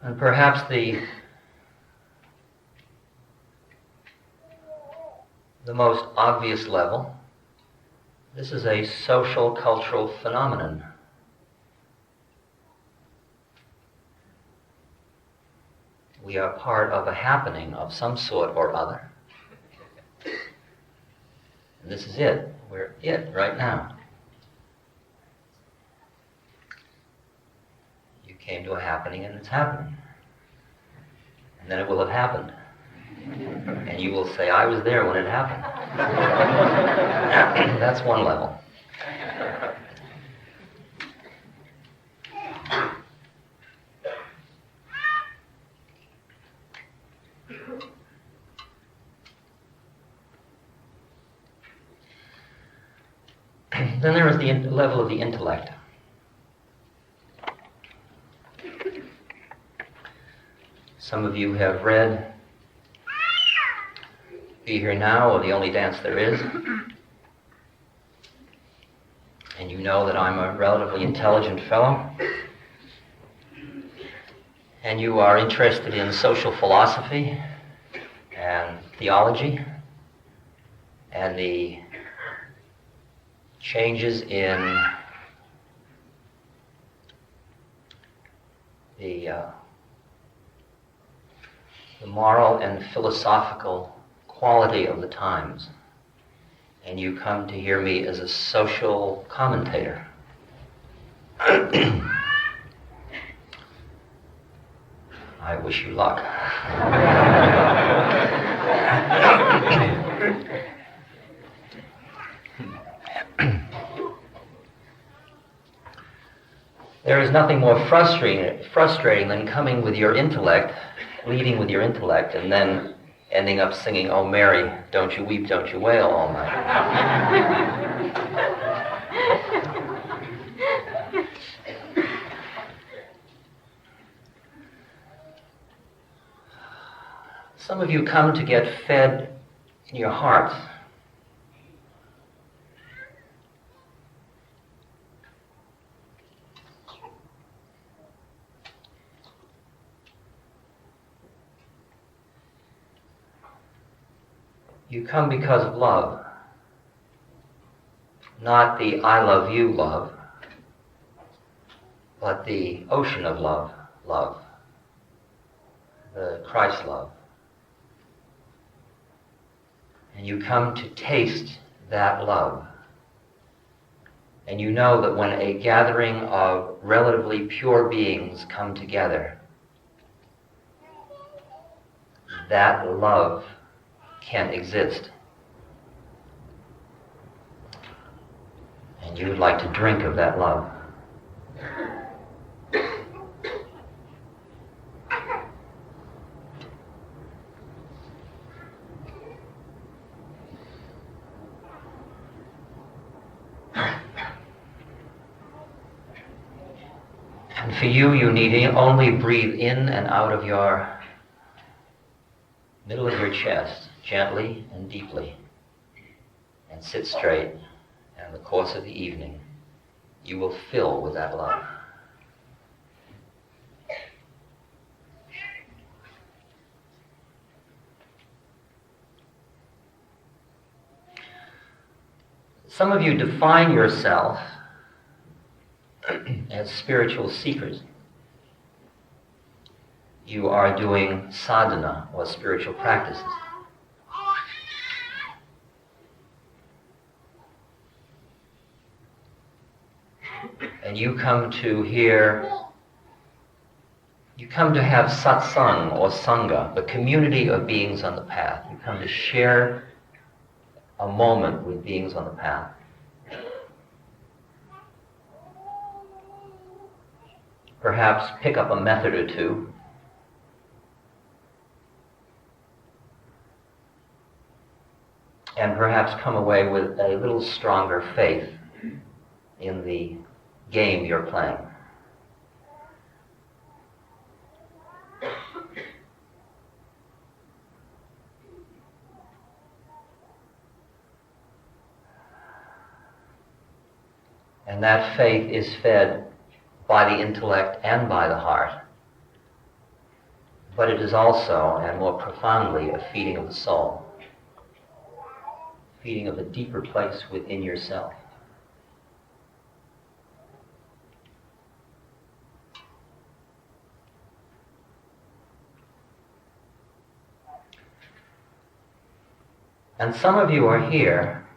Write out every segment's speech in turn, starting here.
And perhaps the most obvious level, this is a social, cultural phenomenon. We are part of a happening of some sort or other. And this is it. We're it right now. You came to a happening and it's happening. And then it will have happened. And you will say, I was there when it happened. That's one level. Then there is the level of the intellect. Some of you have read Be Here Now or The Only Dance There Is. And you know that I'm a relatively intelligent fellow. And you are interested in social philosophy and theology and the changes in the moral and philosophical quality of the times. And you come to hear me as a social commentator. I wish you luck. There is nothing more frustrating than coming with your intellect, leading with your intellect, and then ending up singing, "Oh Mary, don't you weep, don't you wail" all night. Some of you come to get fed in your hearts. You come because of love, not the I love you love, but the ocean of love, the Christ love. And you come to taste that love. And you know that when a gathering of relatively pure beings come together, that love can exist. And you would like to drink of that love. And for you, you need only breathe in and out of your middle of your chest, gently and deeply, and sit straight, and in the course of the evening, you will fill with that love. Some of you define yourself as spiritual seekers. You are doing sadhana, or spiritual practices. And you come to have satsang or sangha, the community of beings on the path. You come to share a moment with beings on the path. Perhaps pick up a method or two. And perhaps come away with a little stronger faith in the game you're playing. And that faith is fed by the intellect and by the heart. but it is also, and more profoundly, a feeding of the soul, feeding of a deeper place within yourself. And some of you are here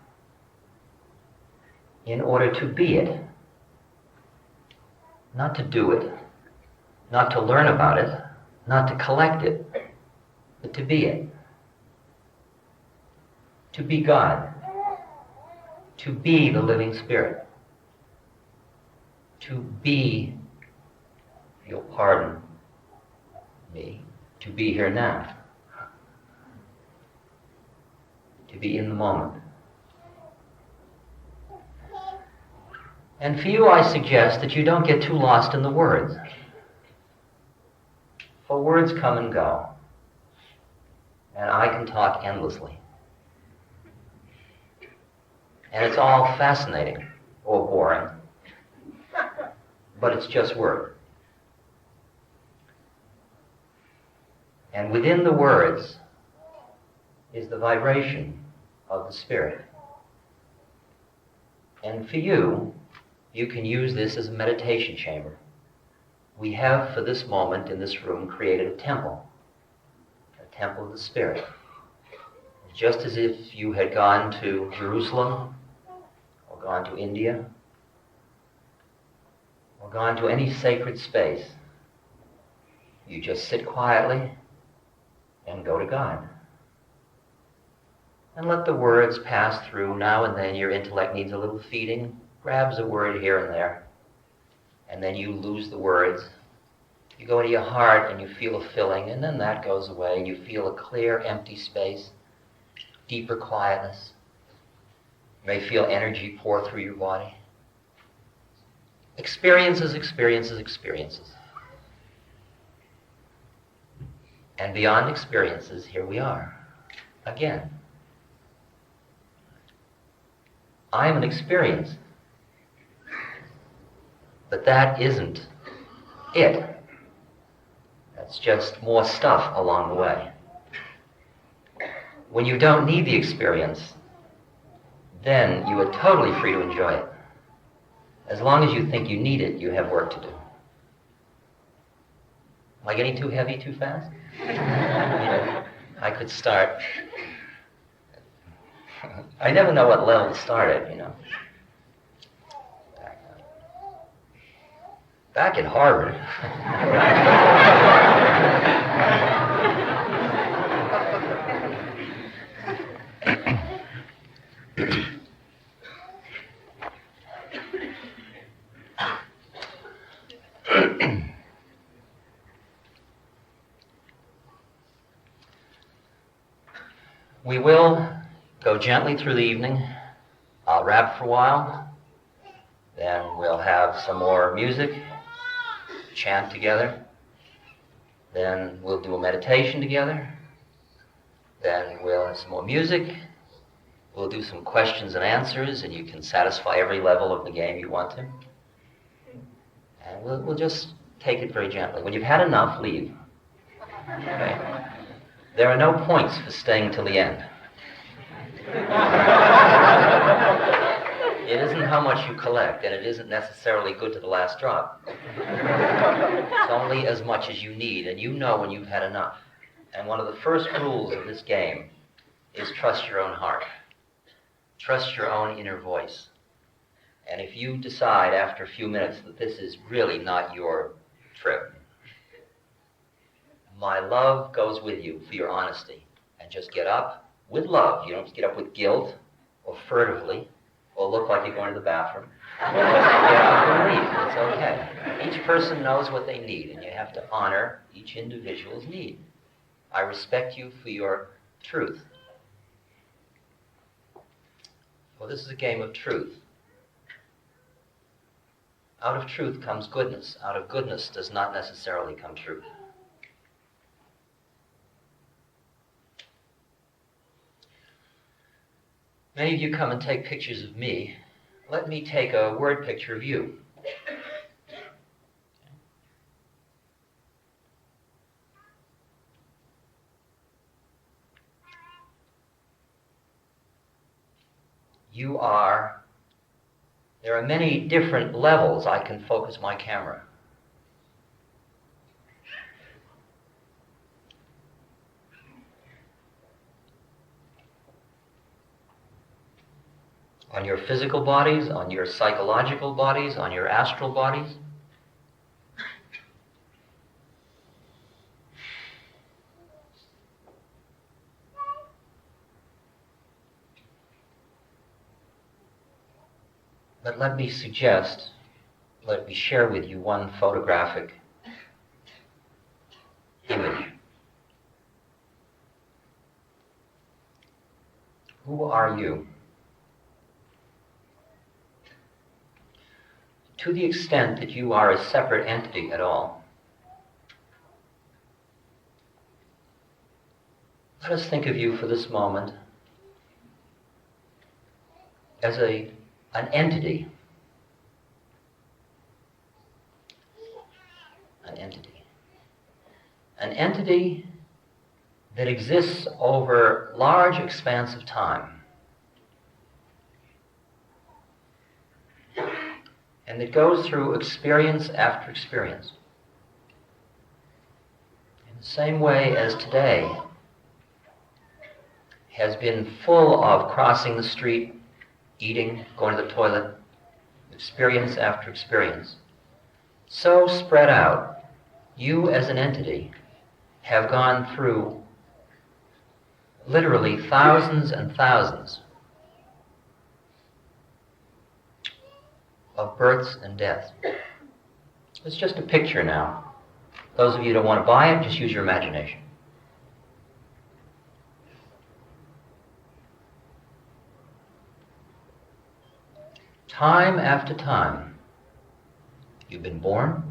in order to be it, not to do it, not to learn about it, not to collect it, but to be it. To be God. To be the living Spirit. To be, if you'll pardon me, to be here now. To be in the moment. And for you, I suggest that you don't get too lost in the words. For words come and go. And I can talk endlessly. And it's all fascinating or boring. But it's just word. And within the words is the vibration of the Spirit. And for you, you can use this as a meditation chamber. We have, for this moment in this room, created a temple of the Spirit. Just as if you had gone to Jerusalem, or gone to India, or gone to any sacred space. You just sit quietly and go to God. And let the words pass through. Now and then your intellect needs a little feeding, grabs a word here and there, and then you lose the words. You go into your heart and you feel a filling, and then that goes away, and you feel a clear, empty space, deeper quietness. You may feel energy pour through your body. Experiences, experiences, experiences. And beyond experiences, here we are, again. I am an experience. But that isn't it. That's just more stuff along the way. When you don't need the experience, then you are totally free to enjoy it. As long as you think you need it, you have work to do. Am I getting too heavy too fast? I could start. I never know what level to start at, you know. Back at Harvard. We will go gently through the evening. I'll rap for a while. Then we'll have some more music, chant together. Then we'll do a meditation together. Then we'll have some more music. We'll do some questions and answers, and you can satisfy every level of the game you want to. And we'll just take it very gently. When you've had enough, leave. Okay? There are no points for staying till the end. It isn't how much you collect, and it isn't necessarily good to the last drop. It's only as much as you need, and you know when you've had enough. And one of the first rules of this game is trust your own heart. Trust your own inner voice. And if you decide after a few minutes that this is really not your trip, my love goes with you for your honesty. And just get up with love. You don't get up with guilt or furtively or look like you're going to the bathroom. Just get up and leave. It's okay. Each person knows what they need, and you have to honor each individual's need. I respect you for your truth. Well, this is a game of truth. Out of truth comes goodness. Out of goodness does not necessarily come truth. Many of you come and take pictures of me. Let me take a word picture of you. there are many different levels I can focus my camera. On your physical bodies, on your psychological bodies, on your astral bodies. But let me share with you one photographic image. Who are you? To the extent that you are a separate entity at all, let us think of you for this moment as an entity. An entity. An entity that exists over large expanse of time. And that goes through experience after experience. In the same way as today has been full of crossing the street, eating, going to the toilet, experience after experience, so spread out, you as an entity have gone through literally thousands and thousands of births and deaths. It's just a picture now. Those of you who don't want to buy it, just use your imagination. Time after time, you've been born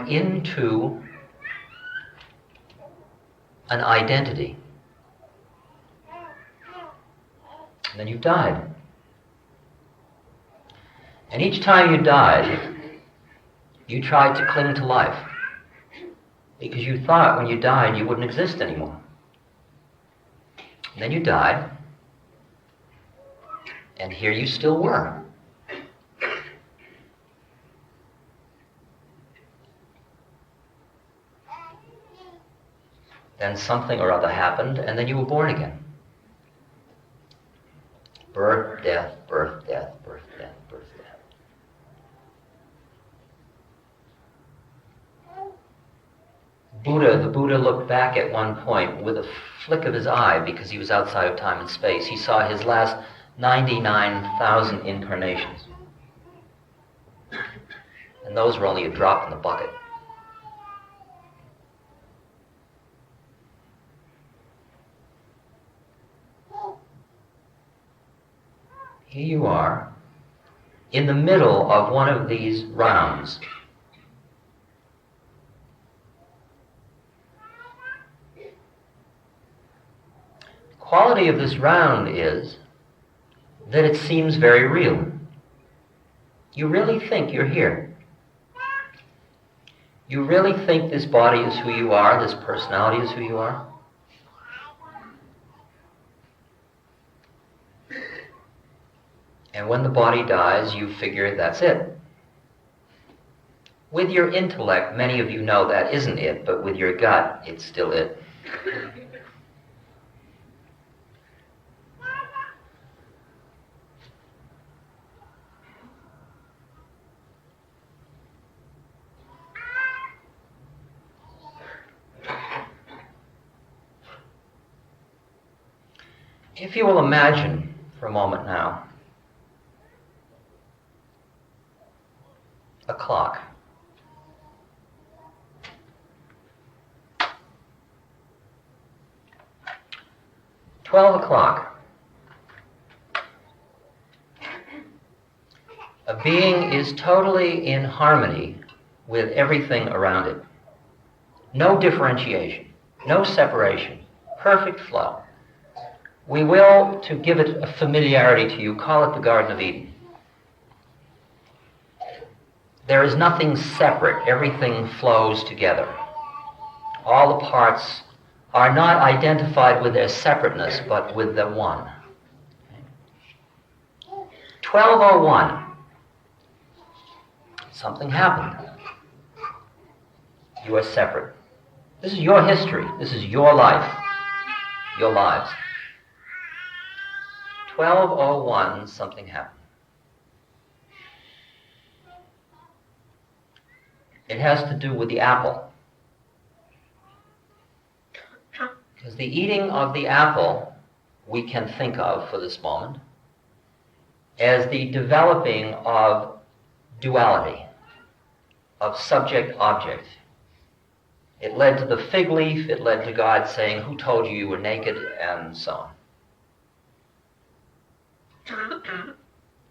into an identity, and then you've died. And each time you died, you tried to cling to life, because you thought when you died you wouldn't exist anymore. And then you died, and here you still were. Then something or other happened, and then you were born again. Birth, death, birth, death, birth, death, birth, death. The Buddha looked back at one point with a flick of his eye, because he was outside of time and space. He saw his last 99,000 incarnations. And those were only a drop in the bucket. Here you are, in the middle of one of these rounds. The quality of this round is that it seems very real. You really think you're here. You really think this body is who you are, this personality is who you are. And when the body dies, you figure that's it. With your intellect, many of you know that isn't it, but with your gut, it's still it. If you will imagine for a moment now, a clock. $12. A being is totally in harmony with everything around it. No differentiation, no separation, perfect flow. We will, to give it a familiarity to you, call it the Garden of Eden. There is nothing separate. Everything flows together. All the parts are not identified with their separateness, but with the one. 1201. Something happened. You are separate. This is your history. This is your life. Your lives. 1201, something happened. It has to do with the apple. Because the eating of the apple we can think of for this moment as the developing of duality, of subject-object. It led to the fig leaf, it led to God saying, "Who told you you were naked?" and so on.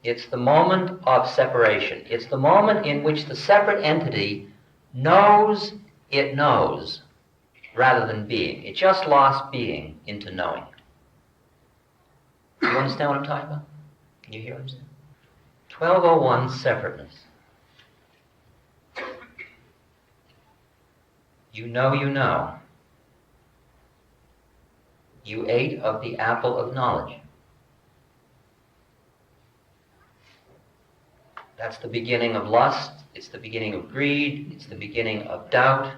It's the moment of separation. It's the moment in which the separate entity knows it knows rather than being. It just lost being into knowing. Do you understand what I'm talking about? Can you hear what I'm saying? 1201, separateness. You know you know. You ate of the apple of knowledge. That's the beginning of lust, it's the beginning of greed, it's the beginning of doubt,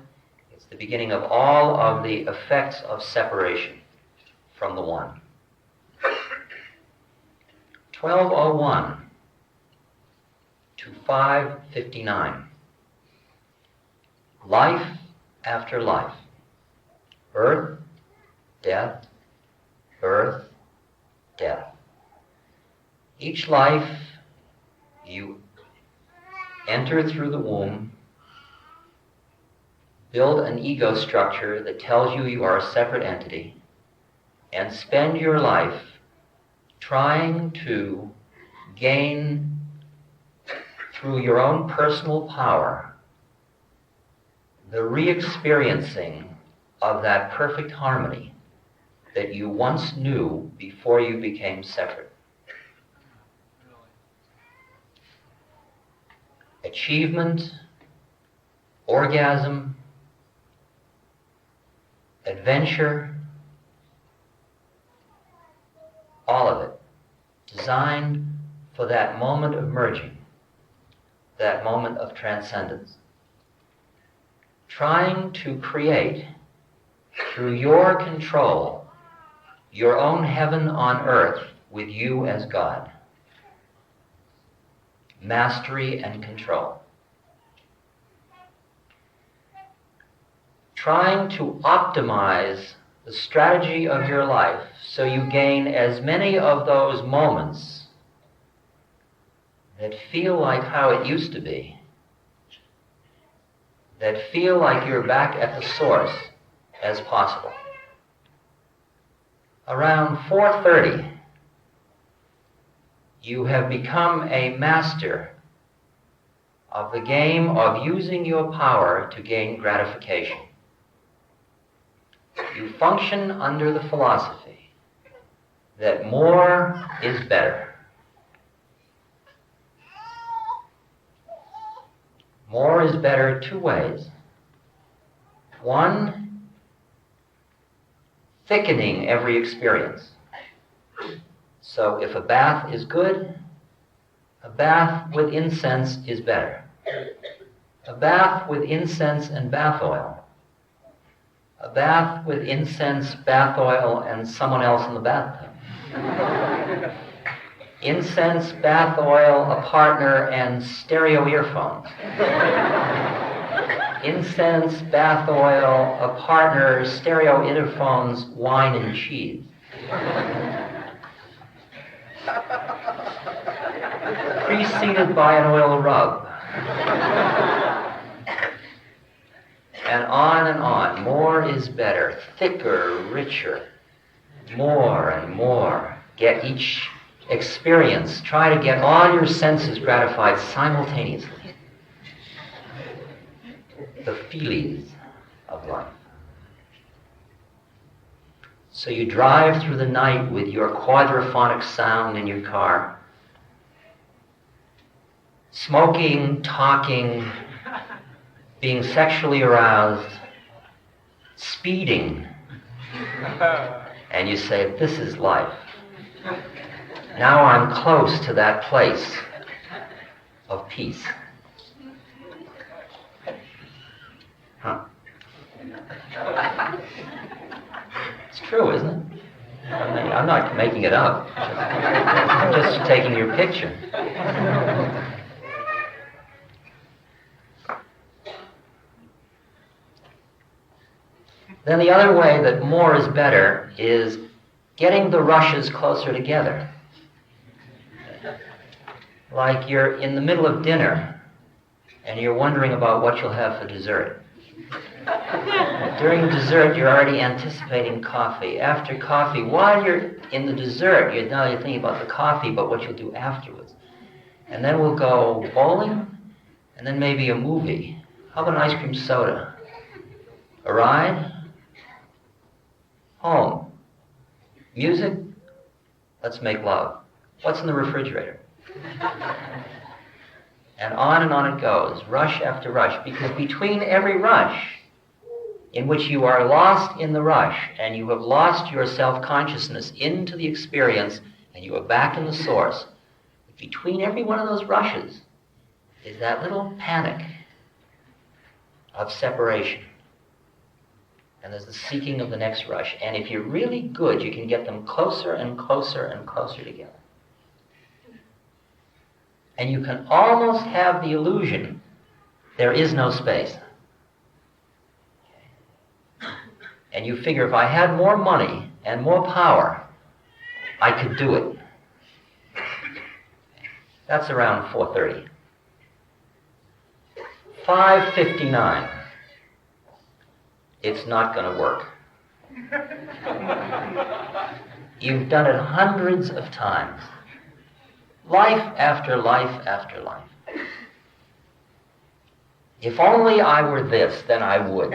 it's the beginning of all of the effects of separation from the one. 1201 to 559. Life after life. Birth, death, birth, death. Each life you enter through the womb, build an ego structure that tells you you are a separate entity, and spend your life trying to gain, through your own personal power, the re-experiencing of that perfect harmony that you once knew before you became separate. Achievement, orgasm, adventure, all of it designed for that moment of merging, that moment of transcendence. Trying to create, through your control, your own heaven on earth with you as God. Mastery and control. Trying to optimize the strategy of your life so you gain as many of those moments that feel like how it used to be, that feel like you're back at the source as possible. Around 4:30, you have become a master of the game of using your power to gain gratification. You function under the philosophy that more is better. More is better two ways. One, thickening every experience. So if a bath is good, a bath with incense is better. A bath with incense and bath oil. A bath with incense, bath oil, and someone else in the bathtub. Incense, bath oil, a partner, and stereo earphones. Incense, bath oil, a partner, stereo earphones, wine and cheese. Preceded by an oil rub. And on and on. More is better, thicker, richer. More and more. Get each experience. Try to get all your senses gratified simultaneously. The feelings of life. So you drive through the night with your quadraphonic sound in your car, smoking, talking, being sexually aroused, speeding, And you say, this is life. Now I'm close to that place of peace. Huh. It's true, isn't it? I mean, I'm not making it up. I'm just taking your picture. Then the other way that more is better is getting the rushes closer together. Like you're in the middle of dinner and you're wondering about what you'll have for dessert. During dessert, you're already anticipating coffee. After coffee, while you're in the dessert, you're thinking about the coffee, but what you'll do afterwards. And then we'll go bowling, and then maybe a movie. How about an ice cream soda? A ride? Home. Music? Let's make love. What's in the refrigerator? And on it goes, rush after rush, because between every rush in which you are lost in the rush and you have lost your self-consciousness into the experience and you are back in the source, between every one of those rushes is that little panic of separation. And there's the seeking of the next rush. And if you're really good, you can get them closer and closer and closer together. And you can almost have the illusion there is no space. And you figure if I had more money and more power, I could do it. That's around 4:30. 5:59. It's not going to work. You've done it hundreds of times. Life after life after life. If only I were this, then I would.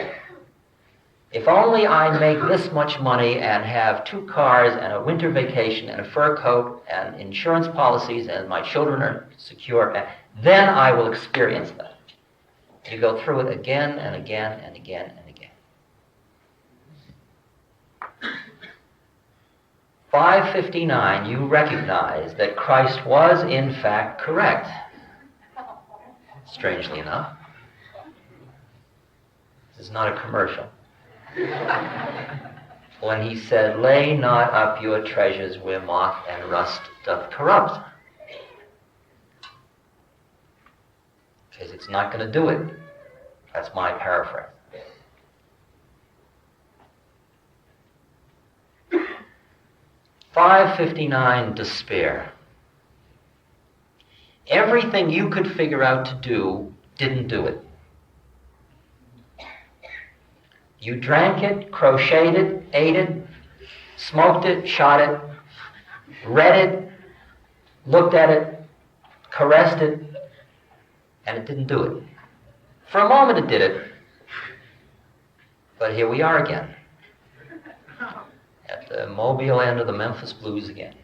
If only I make this much money and have 2 cars and a winter vacation and a fur coat and insurance policies and my children are secure, then I will experience that. You go through it again and again and again and again. 5:59, you recognize that Christ was in fact correct. Strangely enough. This is not a commercial. When he said, lay not up your treasures where moth and rust doth corrupt. Because it's not going to do it. That's my paraphrase. $5.59, despair. Everything you could figure out to do didn't do it. You drank it, crocheted it, ate it, smoked it, shot it, read it, looked at it, caressed it, and it didn't do it. For a moment it did it, but here we are again, at the Mobile end of the Memphis Blues again.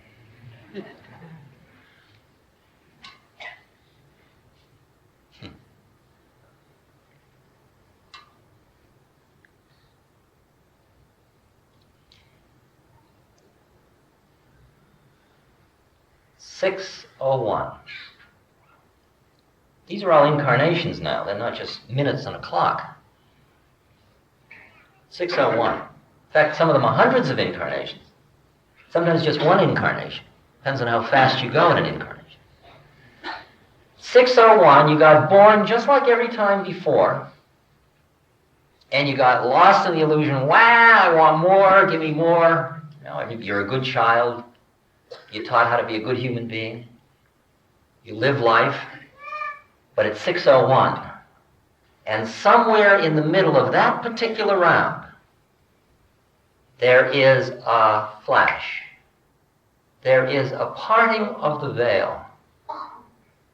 (6:01). These are all incarnations now. They're not just minutes on a clock. 6:01. In fact, some of them are hundreds of incarnations. Sometimes just one incarnation. Depends on how fast you go in an incarnation. 6:01, you got born just like every time before. And you got lost in the illusion, wow, I want more, give me more. You know, you're a good child. You're taught how to be a good human being. You live life. But it's 6:01. And somewhere in the middle of that particular round, there is a flash. There is a parting of the veil.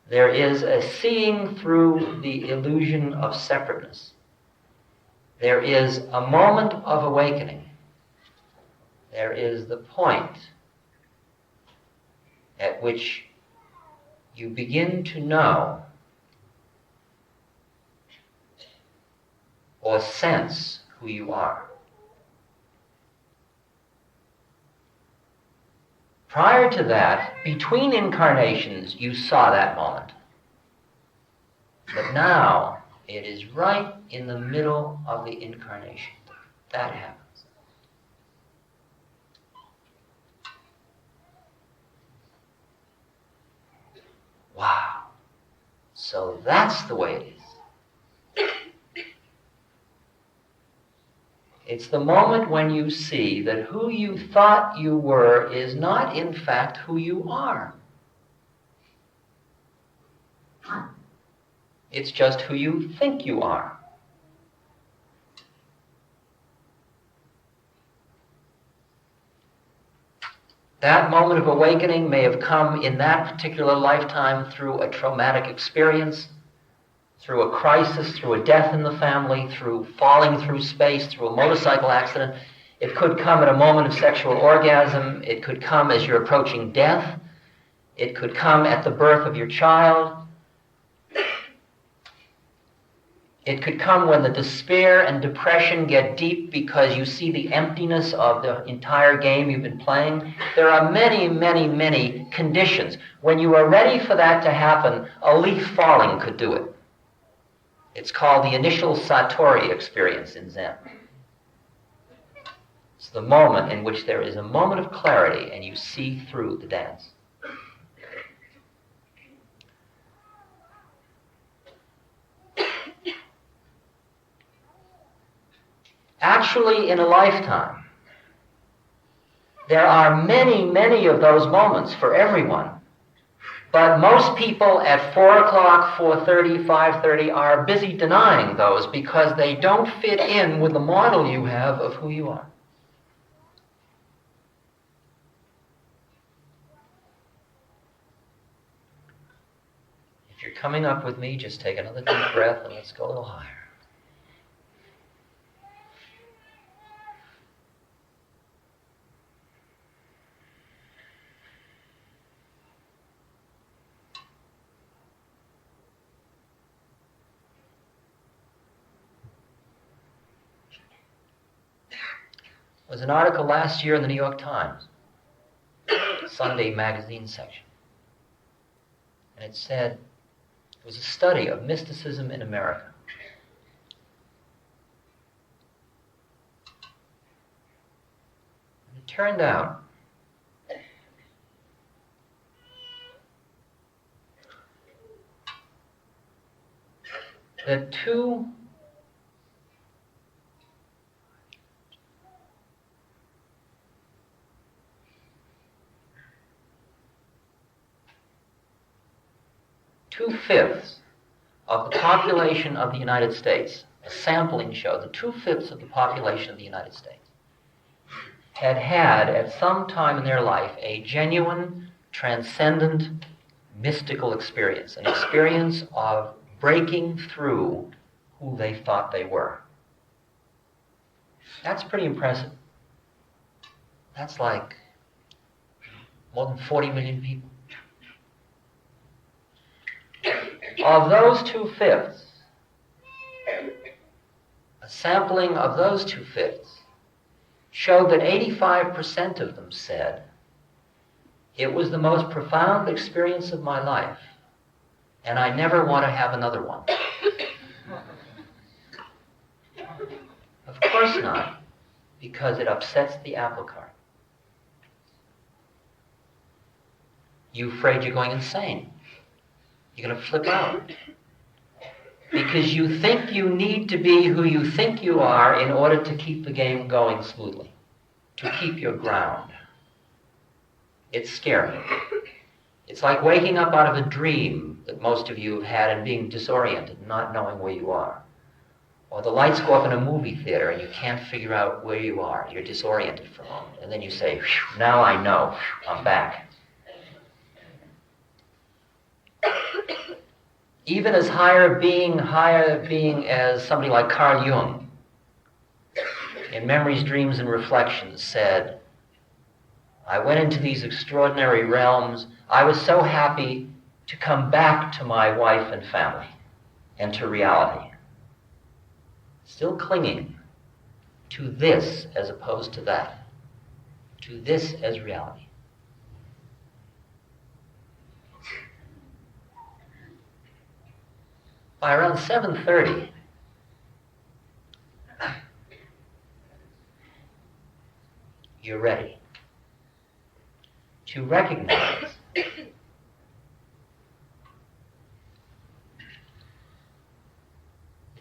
There is a seeing through the illusion of separateness. There is a moment of awakening. There is the point at which you begin to know or sense who you are. Prior to that, between incarnations, you saw that moment. But now, it is right in the middle of the incarnation that happens. Wow. So that's the way it is. It's the moment when you see that who you thought you were is not in fact who you are. It's just who you think you are. That moment of awakening may have come in that particular lifetime through a traumatic experience, through a crisis, through a death in the family, through falling through space, through a motorcycle accident. It could come at a moment of sexual orgasm. It could come as you're approaching death. It could come at the birth of your child. It could come when the despair and depression get deep because you see the emptiness of the entire game you've been playing. There are many, many, many conditions. When you are ready for that to happen, a leaf falling could do it. It's called the initial Satori experience in Zen. It's the moment in which there is a moment of clarity and you see through the dance. Actually, in a lifetime, there are many, many of those moments for everyone. But most people at 4 o'clock, 4:30, 5:30 are busy denying those because they don't fit in with the model you have of who you are. If you're coming up with me, just take another deep breath and let's go a little higher. There was an article last year in the New York Times, Sunday magazine section, and it said it was a study of mysticism in America. And it turned out that two-fifths of the population of the United States, a sampling showed that 2/5 of the population of the United States had had at some time in their life a genuine, transcendent, mystical experience, an experience of breaking through who they thought they were. That's pretty impressive. That's like more than 40 million people. Of those 2/5, a sampling of those 2/5 showed that 85% of them said, "It was the most profound experience of my life, and I never want to have another one." Of course not, because it upsets the apple cart. You afraid you're going insane. You're going to flip out. Because you think you need to be who you think you are in order to keep the game going smoothly, to keep your ground. It's scary. It's like waking up out of a dream that most of you have had and being disoriented, not knowing where you are. Or the lights go up in a movie theater and you can't figure out where you are. You're disoriented for a moment. And then you say, "Now I know, I'm back." Even as higher being as somebody like Carl Jung, in Memories, Dreams, and Reflections, said, "I went into these extraordinary realms. I was so happy to come back to my wife and family and to reality." Still clinging to this as opposed to that, to this as reality. By around 7:30, you're ready to recognize that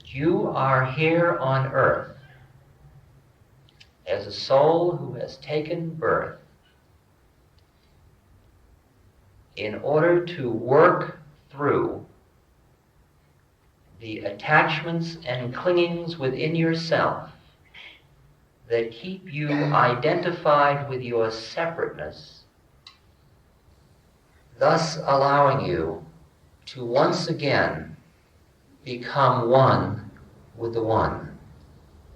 you are here on earth as a soul who has taken birth in order to work through the attachments and clingings within yourself that keep you identified with your separateness, thus allowing you to once again become one with the One,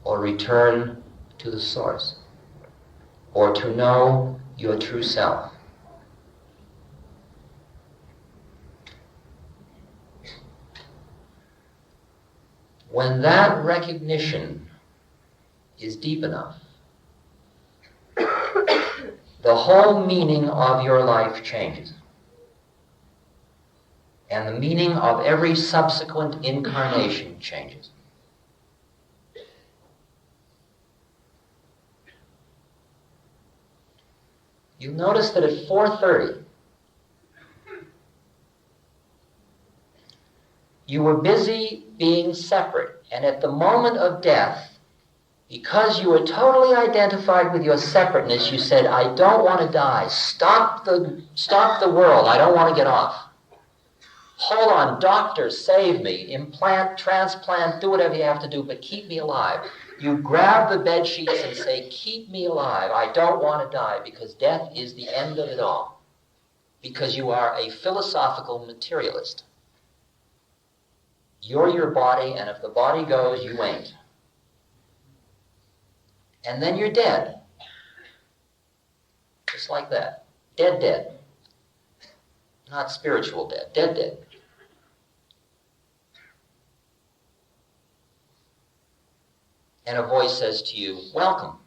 or return to the Source, or to know your true self. When that recognition is deep enough, the whole meaning of your life changes. And the meaning of every subsequent incarnation changes. You'll notice that at 4:30, you were busy being separate, and at the moment of death, because you were totally identified with your separateness, you said, I don't want to die. Stop the world. I don't want to get off. Hold on, doctor, save me. Implant, transplant, do whatever you have to do, but keep me alive. You grab the bed sheets and say, keep me alive. I don't want to die, because death is the end of it all. Because you are a philosophical materialist. You're your body, and if the body goes, you ain't. And then you're dead. Just like that. Dead, dead. Not spiritual dead. Dead, dead. And a voice says to you, welcome.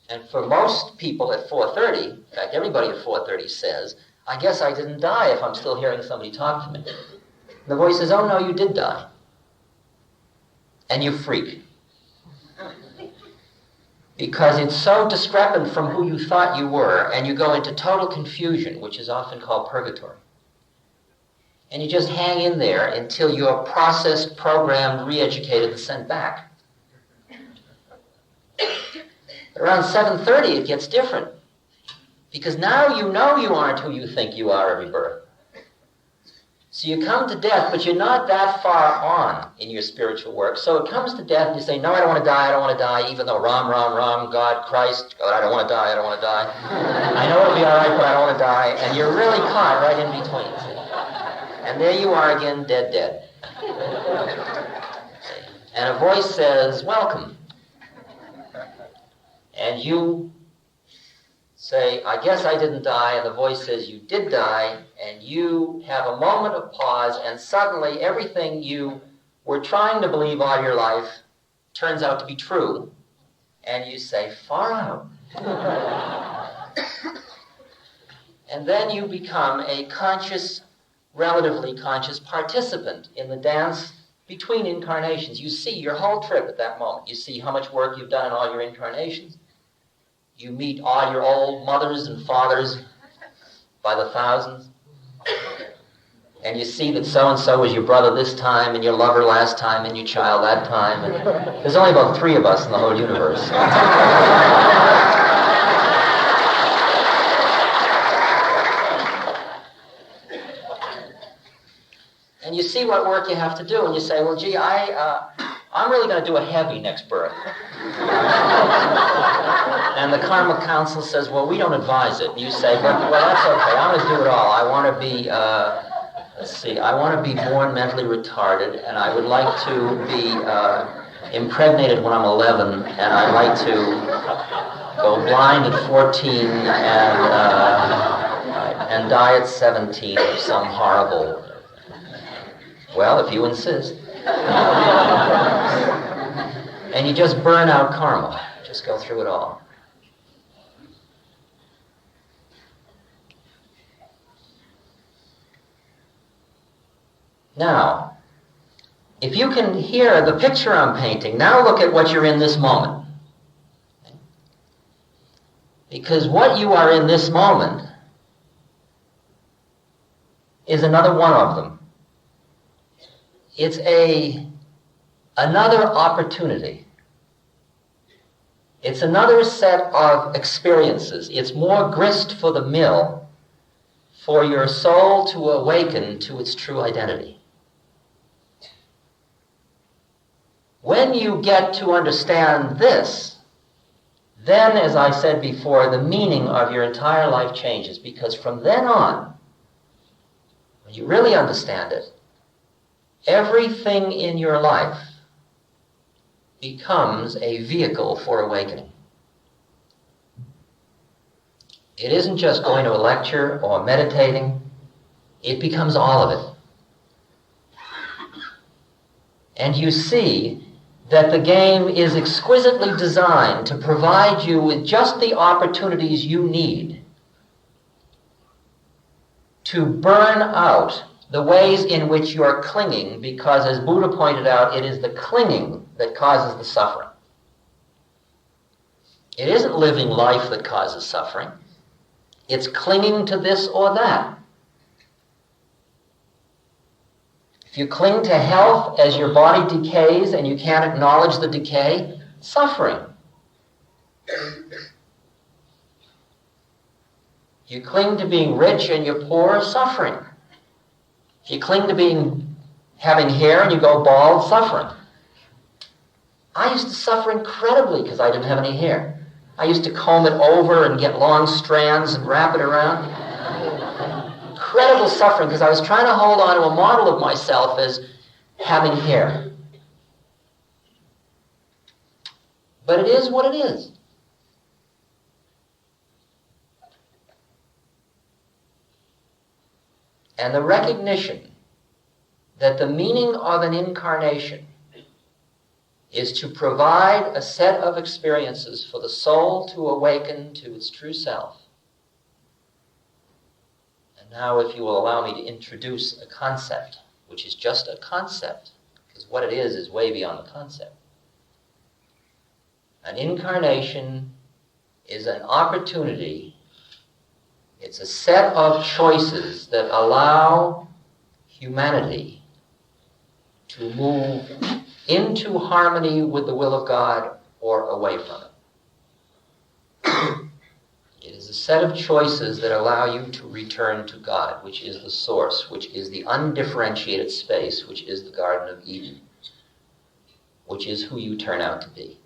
And for most people at 4:30, in fact, everybody at 4:30 says, I guess I didn't die if I'm still hearing somebody talk to me. The voice says, oh no, you did die. And you freak. Because it's so discrepant from who you thought you were, and you go into total confusion, which is often called purgatory. And you just hang in there until you're processed, programmed, re-educated, and sent back. But around 7:30, it gets different. Because now you know you aren't who you think you are every birth. So you come to death, but you're not that far on in your spiritual work. So it comes to death, and you say, no, I don't want to die, I don't want to die, even though Ram, Ram, Ram, God, Christ, God, I don't want to die, I don't want to die. I know it'll be all right, but I don't want to die. And you're really caught right in between. See? And there you are again, dead, dead. And a voice says, welcome. And you say, I guess I didn't die, and the voice says, you did die, and you have a moment of pause, and suddenly everything you were trying to believe all your life turns out to be true, and you say, far out. And then you become a conscious, relatively conscious participant in the dance between incarnations. You see your whole trip at that moment. You see how much work you've done in all your incarnations. You meet all your old mothers and fathers by the thousands. And you see that so-and-so was your brother this time, and your lover last time, and your child that time. And there's only about 3 of us in the whole universe. And you see what work you have to do, and you say, well, gee, I'm really going to do a heavy next birth. And the Karma Council says, well, we don't advise it. And you say, well, that's okay. I'm going to do it all. I want to be, I want to be born mentally retarded, and I would like to be impregnated when I'm 11, and I'd like to go blind at 14 and die at 17 of some horrible... Well, if you insist. And you just burn out karma. Just go through it all. Now, if you can hear the picture I'm painting, now look at what you're in this moment. Because what you are in this moment is another one of them. It's another opportunity. It's another set of experiences. It's more grist for the mill for your soul to awaken to its true identity. When you get to understand this, then, as I said before, the meaning of your entire life changes, because from then on, when you really understand it, everything in your life becomes a vehicle for awakening. It isn't just going to a lecture or meditating. It becomes all of it. And you see that the game is exquisitely designed to provide you with just the opportunities you need to burn out the ways in which you are clinging, because, as Buddha pointed out, it is the clinging that causes the suffering. It isn't living life that causes suffering. It's clinging to this or that. If you cling to health as your body decays and you can't acknowledge the decay, suffering. If you cling to being rich and you're poor, suffering. If you cling to having hair and you go bald, suffering. I used to suffer incredibly because I didn't have any hair. I used to comb it over and get long strands and wrap it around. Incredible suffering because I was trying to hold on to a model of myself as having hair. But it is what it is. And the recognition that the meaning of an incarnation is to provide a set of experiences for the soul to awaken to its true self. And now, if you will allow me to introduce a concept, which is just a concept, because what it is way beyond the concept. An incarnation is an opportunity. It's a set of choices that allow humanity to move into harmony with the will of God or away from it. It is a set of choices that allow you to return to God, which is the source, which is the undifferentiated space, which is the Garden of Eden, which is who you turn out to be.